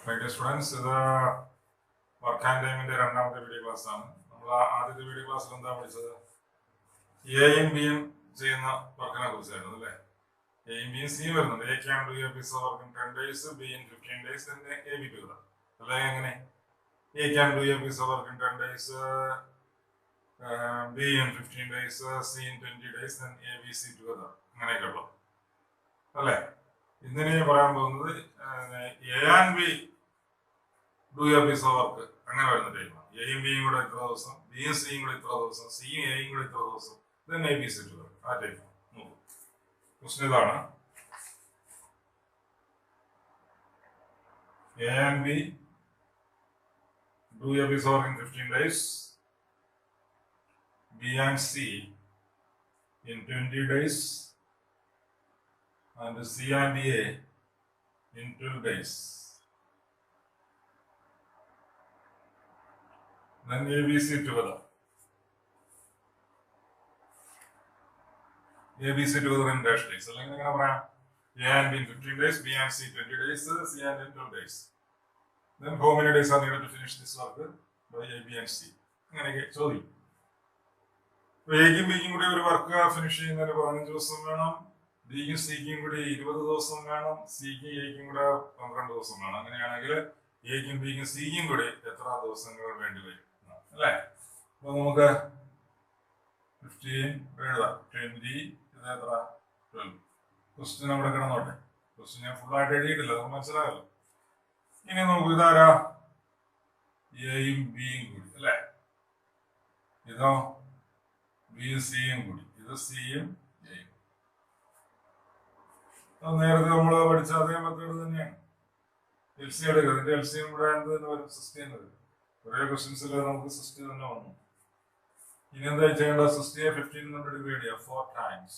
Dear students, ഇത് work and ടൈമിന്റെ രണ്ടാമത്തെ വീഡിയോ ക്ലാസ് ആണ്. നമ്മൾ ആദ്യത്തെ വീഡിയോ ക്ലാസ്സിൽ എന്താ പഠിച്ചത്? എയും ബിയും ചെയ്യുന്ന വർക്കിനെ കുറിച്ചായിരുന്നു അല്ലേ? എയും ബിയും സിയും വരുന്നുണ്ട്. A can do a piece of work in 10 days, B in 15 days, then A B together. അല്ലെ എങ്ങനെ? A can do a piece of work in 10 days, B in 15 days, C in 20 days, then A B C together. അങ്ങനെയൊക്കെ ഉള്ളു അല്ലേ? ഇന്നിനെ പറയാൻ പോകുന്നത് A and B do a piece of work അങ്ങനെ വരുന്ന ടൈമാണ്. എയും ബിയും കൂടെ ഇത്ര ദിവസം, ബിയും സിയും കൂടെ ഇത്ര ദിവസം, സിയും എയും കൂടെ ഇത്ര ദിവസം, then A B C together. ആ ടൈപ്പ് ക്വസ്റ്റ്യൻ ഇതാണ്. A and B do a piece of work in 15 days, B and C in 20 days, and C and A in 12 days. Then ABC together. ABC together in dash days. So, like A and B in 15 days, B and C 20 days, C and in 12 days. Then how many days are needed to finish this work by A, B and C? So, A B കൂടി ഒരു work finish ചെയ്യുന്നതിന് 15 ദിവസം വേണം, ബിക്കും സിക്കും കൂടി 20 ദിവസം വേണം, സിക്കും എക്കും കൂടെ 12 ദിവസം വേണം. അങ്ങനെയാണെങ്കിൽ എക്കും ബിക്കും സിക്കും കൂടി എത്ര ദിവസങ്ങൾ വേണ്ടി വരും അല്ലേ? അപ്പൊ നമുക്ക് 15 എഴുതാം, 20 ഇത് എത്ര 12. ക്വസ്റ്റ്യൻ അവിടെ കിടന്നോട്ടെ. ക്വസ്റ്റ്യൻ ഞാൻ ഫുള്ളായിട്ട് എഴുതിയിട്ടില്ല, നമുക്ക് മനസ്സിലായല്ലോ. ഇനി നമുക്ക് ഇതാരാ? എയും ബിയും കൂടി അല്ലേ? ഇതോ ബിയും സിയും കൂടി, ഇത് സിയും എയും. നേരത്തെ നമ്മൾ പഠിച്ച അതേ മെത്തേഡ് തന്നെയാണ്. എൽ സി എടുക്കുക, ഇതിന്റെ എൽ സിയും കൂടെ തന്നെ വരും, 60 എന്ന് വരും. കുറേ ക്വസ്റ്റ്യൻസിൽ നമുക്ക് 60 തന്നെ വന്നു. ഇനി എന്താ ചെയ്യേണ്ടത്? 60യെ 15 കൊണ്ട് ഡിവൈഡ് ചെയ്യാം 4 times,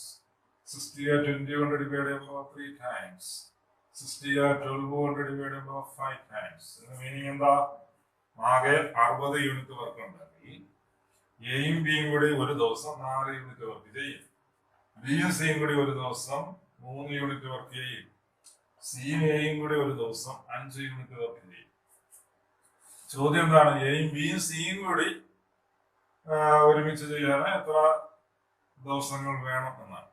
60യെ 20 കൊണ്ട് ഡിവൈഡ് ചെയ്യുമ്പോൾ 3 times, 60യെ 12 കൊണ്ട് ഡിവൈഡ് ചെയ്യുമ്പോൾ 5 times. മീനിങ് എന്താ? ആകെ 60 യൂണിറ്റ് വർക്ക് ഉണ്ടാക്കി എയും ബിയും കൂടി ഒരു ദിവസം 4 യൂണിറ്റ് വർക്ക് ചെയ്യും. ബിയും സിയും കൂടി ഒരു ദിവസം 3 യൂണിറ്റ് വർക്ക് ചെയ്യും. സിയും എയും കൂടി ഒരു ദിവസം 5 യൂണിറ്റ് വർക്ക് ചെയ്യും. ചോദ്യം എന്താണ്? എയും ബിയും സിയും കൂടി ഒരുമിച്ച് ചെയ്യാൻ എത്ര ദിവസങ്ങൾ വേണം എന്നാണ്.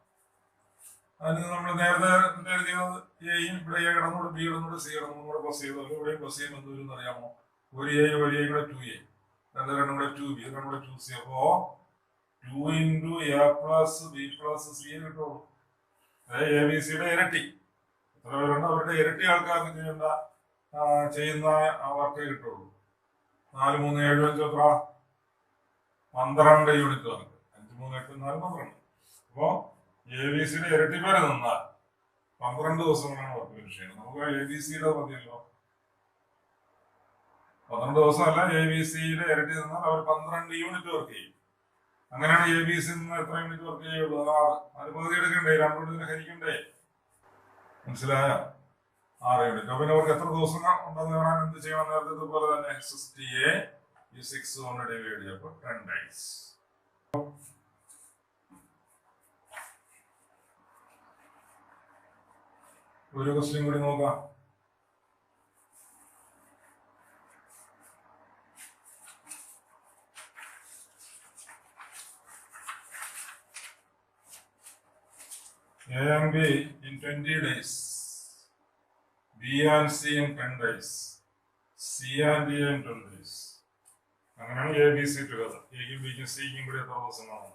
അതിന് നമ്മൾ നേരത്തെ എഴുതിയത് എയും ഇവിടെ എ കിടന്നോട് ബി കിടന്നോട് സി കിടന്നോട് കൂടെ പ്ലസ് ചെയ്തോ. ഇവിടെയും പ്ലസ് ചെയ്യുമ്പോൾ എന്ത് വരും അറിയാമോ? ഒരു എയും ഒരു എയും കൂടെ 2A, രണ്ടും കൂടെ 2B, രണ്ടും കൂടെ 2C. അപ്പോ 2 into A plus B plus C കിട്ടുള്ളൂ. എ ബി സിയുടെ ഇരട്ടി. എത്ര പേരുണ്ട്? അവരുടെ ഇരട്ടി ആൾക്കാർക്ക് ചെയ്യുന്ന ആ വർക്കേ കിട്ടുള്ളൂ. 4, 3, 7, 5 എത്ര? 12 യൂണിറ്റ് വർക്ക്. 5, 3, 8, 4, 12. അപ്പോ എ ബി സിയുടെ ഇരട്ടി പേര് നിന്നാൽ 12 ദിവസങ്ങളാണ് വർക്ക് ഫിനിഷ് ചെയ്യുന്നത്. നമുക്ക് എ ബി സിയുടെ മതിയല്ലോ. 12 ദിവസമല്ല, എ ബി സിയുടെ ഇരട്ടി നിന്നാൽ അവർ 12 യൂണിറ്റ് വർക്ക് ചെയ്യും. അങ്ങനെയാണ് എ ബി സി നിന്ന് എത്ര യൂണിറ്റ് വർക്ക് ചെയ്യുള്ളൂ? 6. അത് പകുതി എടുക്കണ്ടേ? 2 യൂണിറ്റിന് ഹരിക്കണ്ടേ? മനസ്സിലായോ? 6 യൂണിറ്റ്. അപ്പൊ പിന്നെ അവർക്ക് എത്ര ദിവസം ഉണ്ടെന്ന് കാണാൻ എന്ത് ചെയ്യണം? നേരത്തെ പോലെ തന്നെ 60യെ 6 കൊണ്ട് ഡിവൈഡ് ചെയ്യപ്പോൾ 10 days. ഒരു ക്വസ്റ്റ്യൻ കൂടി നോക്കാം. A and B in 20 days, B and C in 10 days, C and A in 12 days. അങ്ങനെയാണ് എ ബി സി ടുഗദർ. എക്കും ബിക്കും സിക്കും കൂടി എത്ര ദിവസമാണ്?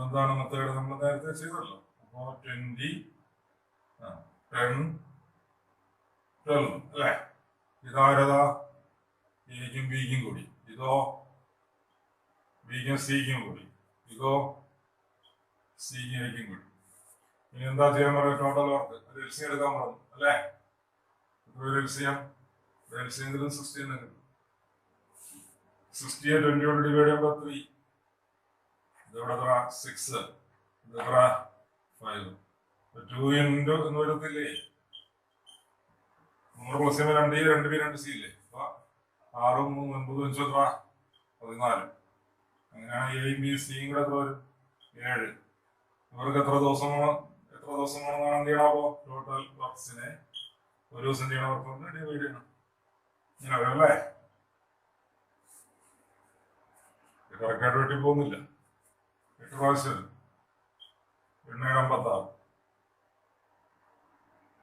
എന്താണ് മെത്തേഡ്? നമ്മൾ നേരത്തെ ചെയ്തല്ലോ. അപ്പോൾ 20, 10, 12 അല്ലേ? ഇതാരതാ? എക്കും ബിക്കും കൂടി. ഇതോ ബിക്കും സിക്കും കൂടി. ഇതോ സിക്കും എക്കും കൂടി. ഇനി എന്താ ചെയ്യാൻ പറയുക? ടോട്ടൽ വർക്ക് ഒരു എൽ സി എടുക്കാൻ പറഞ്ഞു അല്ലേ? ഒരു എൽ സി എം 60 എന്ന് കിട്ടും. 60യെ 20 കൊണ്ട് ഡിവൈഡ് ചെയ്യുമ്പോൾ 3. ഇതെവിടെ എത്ര? 6. ഇതെത്ര? 5. 2 into എന്ന് വരത്തില്ലേ? 3 പ്ലസ് ചെയ്യുമ്പോൾ 2A, 2B, 2C ഇല്ലേ? അപ്പൊ 6, 3, 9, 5 എത്ര? 14. അങ്ങനെയാണ് എയും ബി സിയും കൂടെ എത്ര വരും? 7. ഇവർക്ക് എത്ര ദിവസമാണ് വേണമെന്നാണ് എന്ത് ചെയ്യണമോ? ടോട്ടൽ വർക്സിനെ ഒരു ദിവസം ചെയ്യണ വർക്ക് കൊണ്ട് ഡിവൈഡ് ചെയ്യണം. ഇങ്ങനെ വരല്ലേ? കറക്റ്റായിട്ട് വെട്ടി പോകുന്നില്ല. 8 പ്രാവശ്യം 856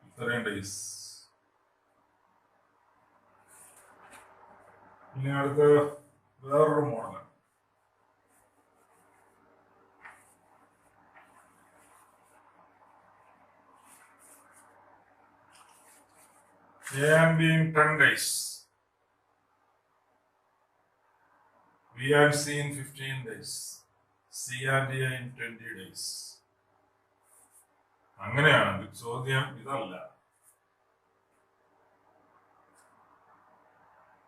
ഇത്രയും ഡേയ്സ്. ഇനി അടുത്ത് വേറൊരു മോഡലാണ്. A and B in 10 days. B and C in 15 days. C and A in 20 days. അങ്ങനെയാണ് ചോദ്യം. ഇതല്ല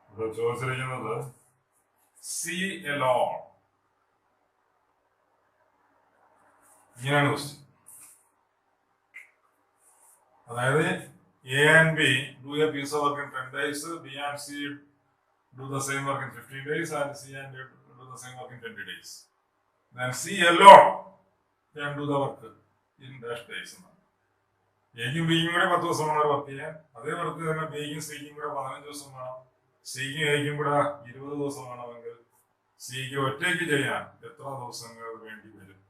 ഇവിടെ ചോദിച്ചിരിക്കുന്നത്. C alone. ഇങ്ങനെയാണ് ക്വസ്റ്റ്യൻ. അതായത് A and B do a piece of work in 10 days, B and C do the same work in 15 days, and C and A do the same work in 20 days. Then C alone can do the work in dash days. എക്കും ബിക്കും കൂടെ 10 ദിവസം വേണം work ചെയ്യാൻ. അതേ work തന്നെ ബിക്കും സിക്കും കൂടെ 15 ദിവസം വേണം. സിക്കും എക്കും കൂടെ 20 ദിവസം വേണമെങ്കിൽ സിക്ക് ഒറ്റയ്ക്ക് ചെയ്യാൻ എത്ര ദിവസങ്ങൾ വേണ്ടി വരും?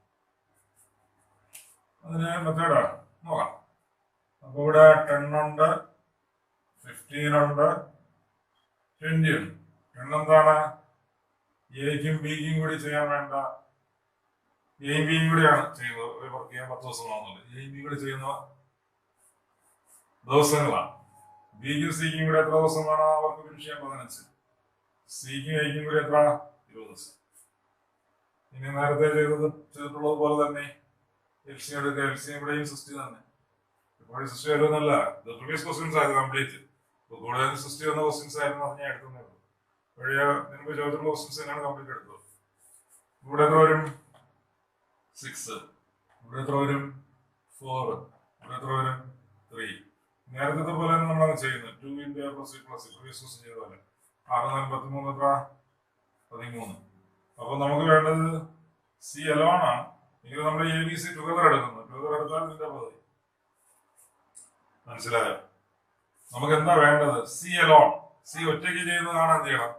അതിന് മെത്തേഡ് നോക്കാം. അപ്പൊ ഇവിടെ 10 ഉണ്ട്, 15 ഉണ്ട്, 20 ഉണ്ട്. 10 എന്താണ്? എക്കും ബിക്കും കൂടി ചെയ്യാൻ വേണ്ട. എയും ബിയും കൂടിയാണ് ചെയ്യുന്നത്. ഒരു വർക്ക് ചെയ്യാൻ 10 ദിവസം ആവുന്നുണ്ട്. എയും ബിയും കൂടി ചെയ്യുന്ന ദിവസങ്ങളാണ്. ബിക്കും സിക്കും കൂടി എത്ര ദിവസം വേണം ആ വർക്ക് ഫിനിഷ് ചെയ്യാൻ? 15. സിക്കും എക്കും കൂടി എത്ര? 20 ദിവസം. ഇനി നേരത്തെ ചെയ്തിട്ടുള്ളത് പോലെ തന്നെ എൽസിയം എടുക്കുക. എൽസിയം ഇവിടെയും 60 തന്നെ. ഇപ്പോൾ 60 വരുമെന്നല്ല, പ്രീവിയസ് ക്വസ്റ്റ്യൻസ് ആയിരുന്നു കംപ്ലീറ്റ്. ഇപ്പോൾ കൂടുതൽ 60 വന്ന ക്വസ്റ്റ്യൻസ് ആയിരുന്നു ഞാൻ എടുക്കുന്നത്. വഴിയ നിങ്ങൾക്ക് ചോദിച്ചിട്ടുള്ള ക്വസ്റ്റ്യൻസ് തന്നെയാണ് കംപ്ലീറ്റ് എടുത്തത്. ഇവിടെ എത്ര വരും? 6. ഇവിടെ എത്ര വരും? 4. ഇവിടെ എത്ര വരും? 3. നേരത്തെ പോലെ തന്നെ നമ്മളത് ചെയ്യുന്നത്. 2 × A + C + പ്രീവിയസ് ക്വസ്റ്റ്യൻ ചെയ്ത പോലെ. 6 × 4 = 13 എത്ര? 13. അപ്പൊ നമുക്ക് വേണ്ടത് സി എലോൺ ആണ്. എങ്കിൽ നമ്മൾ ABC ടുഗദർ എടുക്കുന്നു. ടുഗദർ എടുത്താൽ ഇതിന്റെ പകുതി. മനസ്സിലായോ? നമുക്ക് എന്താ വേണ്ടത്? C Elon. സി ഒറ്റയ്ക്ക് ചെയ്യുന്നതാണ്. എന്ത് ചെയ്യണം?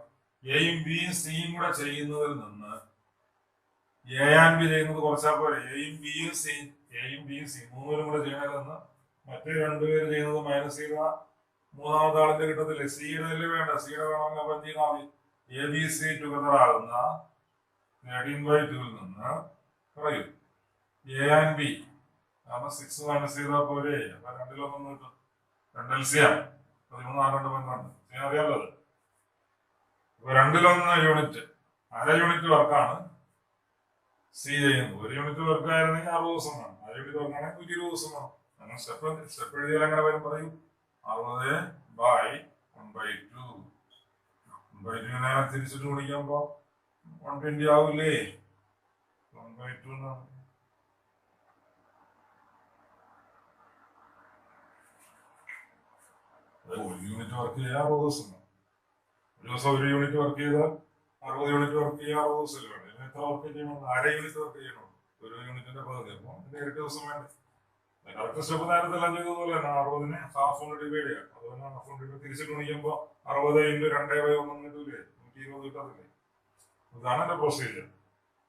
എയും ബിയും സിയും കൂടെ ചെയ്യുന്നതിൽ നിന്ന് എ ആൻഡ് ബി ചെയ്യുന്നത് കുറച്ചാൽ പോലെ. എയും ബിയും സി മൂന്നുപേരും കൂടെ ചെയ്യണതിൽ നിന്ന് മറ്റേ രണ്ടുപേര് ചെയ്യുന്നത് മൈനസ് ചെയ്ത മൂന്നാമത്തെ ആളിന്റെ കിട്ടത്തില്ലേ? സിയുടെ വേണ്ട. സിയുടെ വേണമെങ്കിൽ അപ്പം ചെയ്താൽ മതി. ABC ടുഗദർ ആകുന്ന 13/2 നിന്ന് പറയൂ എ ആൻഡ് ബി. അപ്പൊ 6 മൈനസ് ചെയ്താൽ പോലെ. അപ്പൊ 2 കിട്ടും. 2 LCM 13, 6, 12. ഞാൻ അറിയാലോ അത്. അപ്പൊ 2 യൂണിറ്റ്. അര യൂണിറ്റ് വർക്കാണ് സി ചെയ്യുന്നത്. 1 യൂണിറ്റ് വർക്ക് ആയിരുന്നെങ്കിൽ 60 ദിവസം വേണം. അര യൂണിറ്റ് വർക്കാണെങ്കിൽ 120 ദിവസം വേണം. അങ്ങനെ സ്റ്റെപ്പ് എഴുതിയാൽ അങ്ങനെ വരും. പറയും 60/1/2. 1/2 തിരിച്ചിട്ട് ഗുണിക്കുമ്പോ 120 ആവില്ലേ? 1/2 എന്നാണ്. ഒരു യൂണിറ്റ് വർക്ക് ചെയ്യാൻ 60 ദിവസം. ഒരു ദിവസം 1 യൂണിറ്റ് വർക്ക് ചെയ്താൽ 60 യൂണിറ്റ് വർക്ക് ചെയ്യാൻ 60 ദിവസം വേണം. എത്ര വർക്ക് ചെയ്യണം? അര യൂണിറ്റ് വർക്ക് ചെയ്യണം. 1 യൂണിറ്റിന്റെ പകുതി. അപ്പൊ ഇതിന്റെ 8 ദിവസം വേണ്ട. കറക്റ്റ് സ്റ്റെപ്പ് നേരത്തെ എല്ലാം ചെയ്തതുപോലെ തന്നെ 60നെ ഹാഫ് കൊണ്ട് ഡിവൈഡ് ചെയ്യാം. അതുപോലെ ഹാഫ് കൊണ്ട് ഡിവൈഡ് തിരിച്ചിട്ട് ഗുണിക്കുമ്പോ 60 × 2/1 കിട്ടൂലേ? 120 കിട്ടത്തില്ലേ? ഇതാണ് എന്റെ പ്രൊസീജിയർ.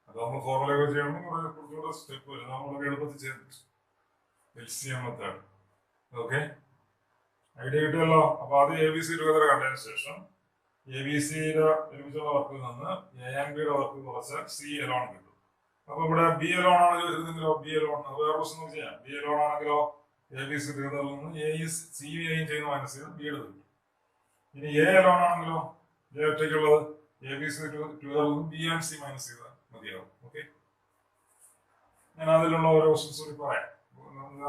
അത് നമ്മൾ ഫോർമുലയൊക്കെ ചെയ്യണമെങ്കിൽ കുറച്ചുകൂടെ സ്റ്റെപ്പ് വരും. നമ്മളൊക്കെ എളുപ്പത്തിൽ ചെയ്യാൻ പറ്റും. LCM method. ഓക്കെ, ഐഡിയ കിട്ടിയല്ലോ. അപ്പൊ ആദ്യം ABC ടുഗദർ കണ്ടതിന് ശേഷം ABCയുടെ ഒരുമിച്ചുള്ള വർക്കിൽ നിന്ന് A and Bയുടെ വർക്ക് കുറച്ച് സി എലോൺ കിട്ടും. അപ്പൊ ഇവിടെ ബി എലോൺ ആണ് ചോദിച്ചിരുന്നെങ്കിലോ? ബി എലോൺ വേറെ പ്രശ്നം ചെയ്യാം. ബി എലോൺ ആണെങ്കിലോ ABC ടുഗദറിൽ നിന്ന് സിയും എയും ചെയ്യുന്ന മൈനസ് ചെയ്ത് ബി എടുത്ത്. ഇനി എ എലോൺ ആണെങ്കിലോ എ ഒറ്റയ്ക്കുള്ളത് ABC ടുഗദറിൽ നിന്ന് ബി ആൻഡ് സി മൈനസ് ചെയ്താൽ മതിയാവും. ഓക്കെ, ഞാൻ അതിലുള്ള ഓരോ ക്വസ്റ്റ്യൻസ് കൂടി പറയാം.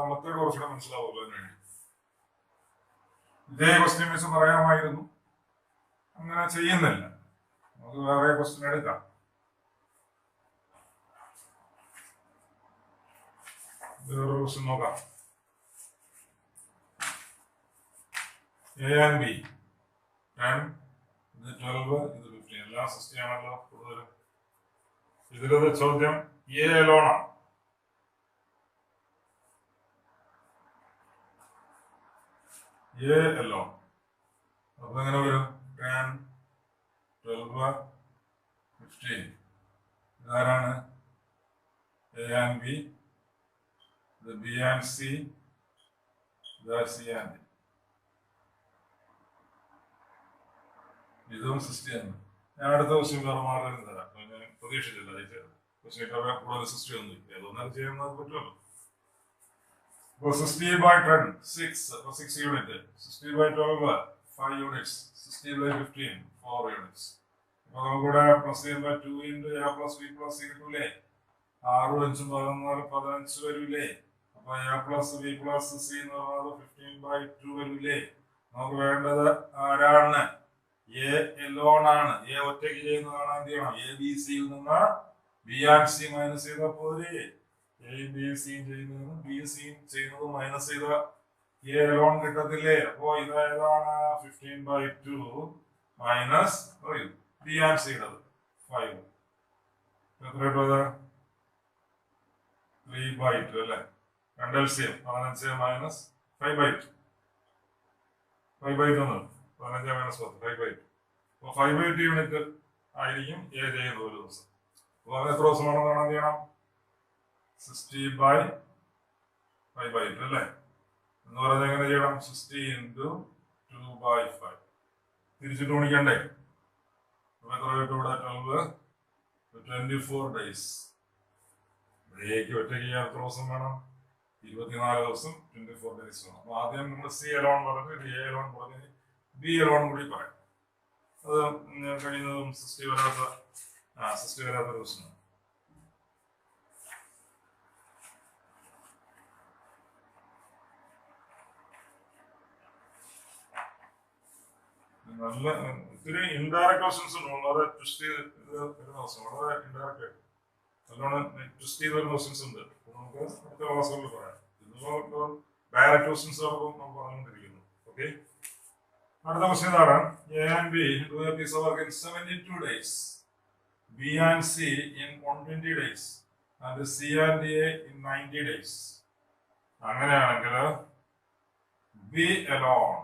മെത്തേഡ് കുറച്ചുകൂടെ മനസ്സിലാവുമല്ലോ അതിനുവേണ്ടി. ഇതേ ക്വസ്റ്റ്യൻ വെച്ച് പറയാമായിരുന്നു. അങ്ങനെ ചെയ്യുന്നില്ല. നമുക്ക് വേറെ ക്വസ്റ്റ്യൻ എടുക്കാം. വേറെ ക്വസ്റ്റ്യൻ നോക്കാം. A and B 10, ഇത് 12, ഇത് 15. എല്ലാം 60 ആണല്ലോ കൂടുതലും. ഇതിലത് ചോദ്യം എ എലോൺ ആണ്. A alone. അപ്പൊ എങ്ങനെ വരും? 10, 12, 15. ഇതാരാണ്? എ ആൻഡ് ബി, ഇത് ബി ആൻഡ് സി, ഇത് സി ആൻഡ് ഡി. ഇതും സിസ്റ്റം. ഞാൻ അടുത്ത ക്വസ്റ്റ്യൻ വേറെ മാറി തരാം. ഞാൻ പ്രതീക്ഷിച്ചില്ല ക്വസ്റ്റ്യൻ കൂടുതൽ സിസ്റ്റം ഒന്നും ഇല്ല. അതൊന്നും ചെയ്യുന്നത് പറ്റുമല്ലോ. അപ്പോൾ 60 by 10, 6. അപ്പോൾ 6 unit. 60 by 12, 5 units. 60 by 15, 4 units. അപ്പോൾ നമുക്കിവിടെ പ്ലസ് ചെയ്യുമ്പോൾ 2 into a plus b plus c കിട്ടൂലേ? 6, 5, 14, 15 വരൂലേ? അപ്പൊ a plus b plus c എന്ന് പറയുന്നത് 15 by 2 വരൂലേ? നമുക്ക് വേണ്ടത് ആരാണ്? എ എലോൺ ആണ്. എ ഒറ്റയ്ക്ക് ചെയ്യുന്നതാണ്. എന്ത് ചെയ്യണം? എ ബി സി നിന്ന് ബി ആൻഡ് സി മൈനസ് ചെയ്താൽ പോരെ? എ ബി സി ചെയ്യുന്നതും ബി സി ചെയ്യുന്നതും മൈനസ് ചെയ്ത എ എലോൺ കിട്ടത്തില്ലേ? അപ്പോ ഇതേതാണ്? 15 by 2 മൈനസ് ബി ആൻഡ് സിയുടേത് 5. എത്ര കിട്ടുന്നത്? 3 by 2 അല്ലേ? 2 LCM 15 മൈനസ് 5 by 2. 5 by 2 ആണ്. 15 മൈനസ് 10, 5 by 2. അപ്പോൾ 5 by 2 യൂണിറ്റ് ആയിരിക്കും എ ചെയ്യുന്നത് ഒരു ദിവസം. അപ്പോൾ അതിന് എത്ര ദിവസം വേണം? എന്ത് ചെയ്യണം? 60 by 5 by 2 അല്ലേ? എന്ന് പറയുന്നത് എങ്ങനെ ചെയ്യണം? 60 into 2 by 5. തിരിച്ചിട്ട് ഗുണിക്കണ്ടേ? അപ്പൊ എത്ര കിട്ടും ഇവിടെ? 12, 24 days. എക്ക് ഒറ്റയ്ക്ക് ചെയ്യാൻ എത്ര ദിവസം വേണം? 24 ദിവസം, 24 days വേണം. അപ്പൊ ആദ്യം നമ്മൾ സി എലോൺ പറഞ്ഞിട്ട് എ എലോൺ പറഞ്ഞ് ബി എലോൺ കൂടി പറയാം. അത് കഴിയുന്നതും 60 വരാത്ത ദിവസമാണ്. നല്ല ഒത്തിരി ഇൻഡയറക്ട് ക്വസ്റ്റ്യൻസ് ഉണ്ട്. വളരെ ട്വിസ്റ്റ് ചെയ്ത് വരുന്ന ദിവസം, വളരെ ഇൻഡയറക്റ്റ് ആയിട്ട് നല്ലോണം ട്വിസ്റ്റ് ചെയ്ത് വരുന്ന ക്വസ്റ്റ്യൻസ് ഉണ്ട്. നമുക്ക് അടുത്ത ക്ലാസ്സുകളിൽ പറയാം. ഇതിപ്പോൾ ഡയറക്ട് ക്വസ്റ്റ്യൻസ് നമുക്ക് പറഞ്ഞുകൊണ്ടിരിക്കുന്നു. ഓക്കെ, അടുത്ത ക്വസ്റ്റ്യൻ ഇതാണ്. A and B do a piece of work in 72 days, B and C in 120 days and C and A in 90 days. അങ്ങനെയാണെങ്കിൽ B alone,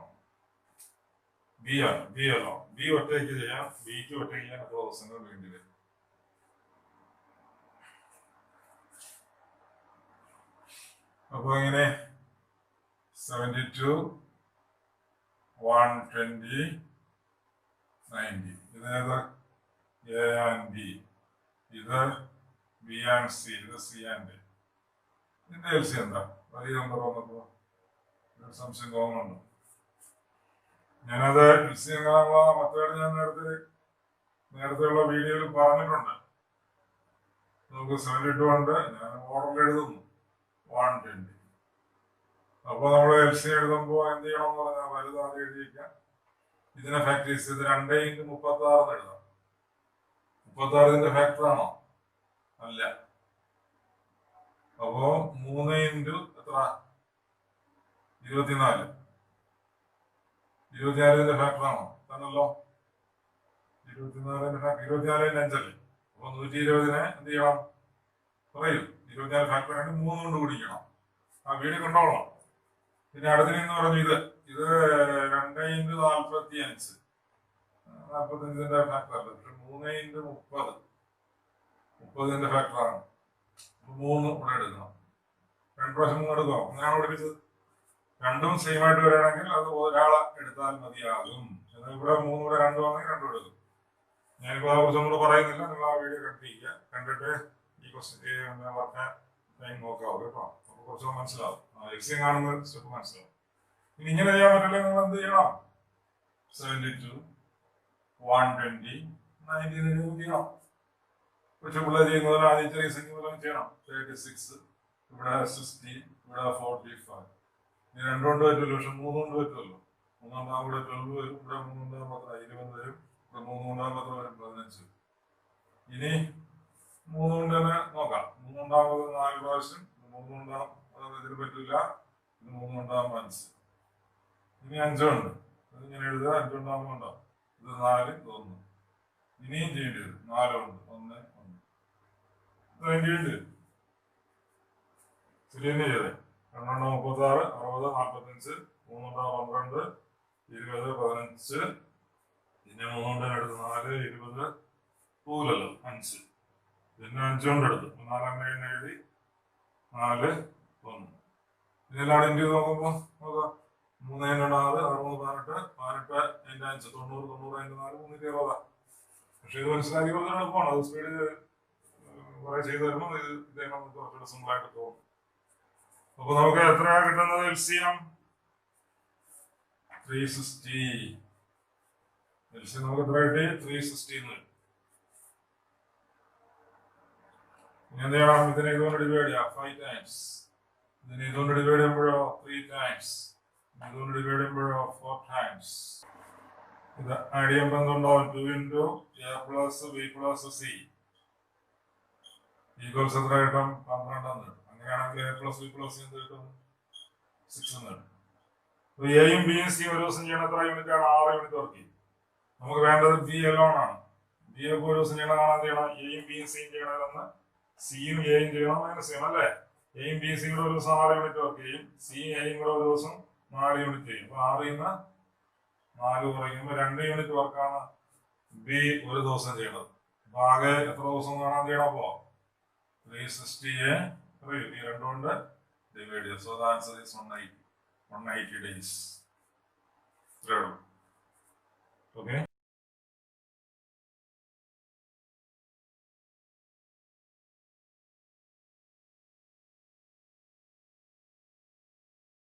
B alone, B ഒറ്റയ്ക്ക് ചെയ്യാം, ബിക്ക് ഒറ്റയ്ക്ക് ചെയ്യാൻ എത്ര ദിവസങ്ങൾ വേണ്ടി വരും? അപ്പൊ ഇങ്ങനെ 72, 120, 90. ഇതേത്? A and B. ഇത് ബി ആൻഡ് സി. ഇത് സി ആൻഡ് ഡി. ഇതിന്റെ എൽ സി എന്താ? വലിയ നമ്പർ വന്നപ്പോ സംശയം തോന്നുന്നുണ്ട്. ഞാനത് എൽ സി എങ്ങനെയുള്ള മെത്തേഡ് ഞാൻ നേരത്തെയുള്ള വീഡിയോയിൽ പറഞ്ഞിട്ടുണ്ട്. നമുക്ക് 72 ഉണ്ട്. ഞാൻ ഓർഡറിൽ എഴുതുന്നു 120. അപ്പൊ നമ്മൾ എൽ സി എഴുതുമ്പോൾ എന്ത് ചെയ്യണം എന്ന് പറഞ്ഞാൽ വലുതാതെ എഴുതിയിരിക്കാം. ഇതിനെ ഫാക്ടറീസ് ചെയ്ത് 2 into 36 എഴുതാം. 36 ഇതിന്റെ ഫാക്ടർ ആണോ? അല്ല. അപ്പോ 3 into എത്ര? 24. 24 ഇതിന്റെ ഫാക്ടർ ആണോ? തന്നല്ലോ. 24 ഫാക്ടർ 24 5 അപ്പൊ 120 എന്ത് ചെയ്യണം? പറയൂ. 24 ഫാക്ടർ ആയിട്ട് 3 കൊണ്ട് കുടിക്കണം. ആ വീട് കൊണ്ടോളാം. പിന്നെ അടുത്തിനെന്ന് പറഞ്ഞു ഇത് 2 into 45. 45ന്റെ ഫാക്ടർ അല്ല. 3 into 30. 30ന്റെ ഫാക്ടറാണ്. 3 ഇവിടെ എടുക്കണം. 2 പ്രാവശ്യം 3 എടുക്കാം. അങ്ങനെയാണ് പഠിപ്പിച്ചത്. രണ്ടും സെയിം ആയിട്ട് വരികയാണെങ്കിൽ അത് ഒരാളെ എടുത്താൽ മതിയാകും. എന്നാൽ ഇവിടെ 3 കൂടെ 2 ആണെങ്കിൽ 2 എടുക്കും. ഞാനിപ്പോൾ ആ കുറിച്ച് നമ്മൾ പറയുന്നില്ല. നിങ്ങൾ ആ വീഡിയോ കണ്ടിരിക്കുക. കണ്ടിട്ട് ഈ ക്വസ്റ്റ്യൻ പറഞ്ഞ ടൈം നോക്കാവും കേട്ടോ. അപ്പൊ കുറച്ച് മനസ്സിലാവും. എക്സിം കാണുന്ന സ്റ്റെപ്പ് മനസ്സിലാവും. ഇനി ഇങ്ങനെ ചെയ്യാൻ പറ്റില്ല. നിങ്ങൾ എന്ത് ചെയ്യണം? 72, 120, 90 ചെയ്യണം. പക്ഷെ പിള്ളേർ ചെയ്യുന്നതിൽ ആദ്യം ചെറിയ സംഖ്യ പോലെ ചെയ്യണം. 36, ഇവിടെ 60, ഇവിടെ 45. ഇനി 2 കൊണ്ട് പറ്റുമല്ലോ. പക്ഷെ 3 കൊണ്ട് പറ്റുമല്ലോ. 3 ഉണ്ടാകും ഇവിടെ 12 വരും. ഇവിടെ 3 ഉണ്ടാകുമ്പോൾ 20 വരും. ഇവിടെ 3 ഉണ്ടാകുമ്പോൾ വരും 15. ഇനി 3 കൊണ്ട് തന്നെ നോക്കാം. 3 ഉണ്ടാകുമ്പോൾ 4 പ്രാവശ്യം. 3 ഉണ്ടാകും. ഇതിന് പറ്റില്ല. ഇത് 3 ഉണ്ടാകുമ്പോൾ 5. ഇനി 5 ഉണ്ട്. ഇതിങ്ങനെ എഴുതുക. 5 ഉണ്ടാകുമ്പോൾ ഉണ്ടാവും. ഇത് 4, ഇത് 1. ഇനിയും ചെയ്യേണ്ടി വരും. 4 ഉണ്ട്. 1, 1. ഇത് വേണ്ടി വരും. ശരി തന്നെ ചെയ്തേ. 2, 36, 60, 45, 3 12, 20, 15, പിന്നെ 3 കൊണ്ട് എടുത്ത് 4, 20, 5, പിന്നെ 5 കൊണ്ട് എടുത്ത് 4 അങ്ങനെ എഴുതി 4, 1. ഇതെല്ലാം ഇന്ത്യ നോക്കുമ്പോൾ നോക്കാം. 3 × 6, 6, 18, 18 × 5, 90, 90 × 4, 320. പക്ഷെ ഇത് മനസ്സിലാക്കി കൊടുക്കാൻ എളുപ്പമാണ്. അത് സ്പീഡിൽ കുറെ ചെയ്ത് തരുമ്പോൾ ഇദ്ദേഹം കുറച്ചുകൂടെ സിമ്പിളായിട്ട് തോന്നും. അപ്പൊ നമുക്ക് എത്രയാ കിട്ടുന്നത്? LCM 360. LCM നമുക്ക് എത്ര കിട്ടി? 360. ഇനി എന്ത് ചെയ്യണം? ഇതിനെ ഇതുകൊണ്ട് ഡിവൈഡ് ചെയ്യാം 5 times. ഇതിനെ ഇതുകൊണ്ട് ഡിവൈഡ് ചെയ്യുമ്പോഴോ 3 times. ഇതുകൊണ്ട് ഡിവൈഡ് ചെയ്യുമ്പോഴോ 4 times. ഇത് ആഡ് ചെയ്യുമ്പോൾ എന്തുണ്ടാവും? 2 × A + B + C ഈക്വൽസ് എത്ര കിട്ടും? 12. അങ്ങനെയാണെങ്കിൽ A + B + C എന്ത് കിട്ടും? 6. അപ്പൊ എയും ബിയും സിയും ഒരു ദിവസം ചെയ്യണ എത്ര യൂണിറ്റ് ആണ്? 6 യൂണിറ്റ് വർക്ക് ചെയ്യും. നമുക്ക് വേണ്ടത് ബി എലോൺ ആണ്. ബി ഒക്കെ ഒരു ദിവസം ചെയ്യണതാണ് എന്ത് ചെയ്യണം? എയും ബിയും സിയും ചെയ്യണമെന്ന് സിയും എയും ചെയ്യണം, മൈനസ് ചെയ്യണം അല്ലേ? എയും ബിയും സിയും കൂടെ ഒരു ദിവസം 6 യൂണിറ്റ് വർക്ക് ചെയ്യും. സിയും എയും കൂടെ ഒരു ദിവസം 4 യൂണിറ്റ് ചെയ്യും. അപ്പൊ 6 ൽ നിന്ന് 4 കുറയ്ക്കുമ്പോൾ 2 യൂണിറ്റ് വർക്കാണ് ബി ഒരു ദിവസം ചെയ്യണത്. അപ്പൊ ആകെ എത്ര ദിവസം കാണാൻ ചെയ്യണം? അപ്പോ 360 ഈ 2 കൊണ്ട് ഡിവൈഡ് ചെയ്യും. So the answer is 180 days. Okay.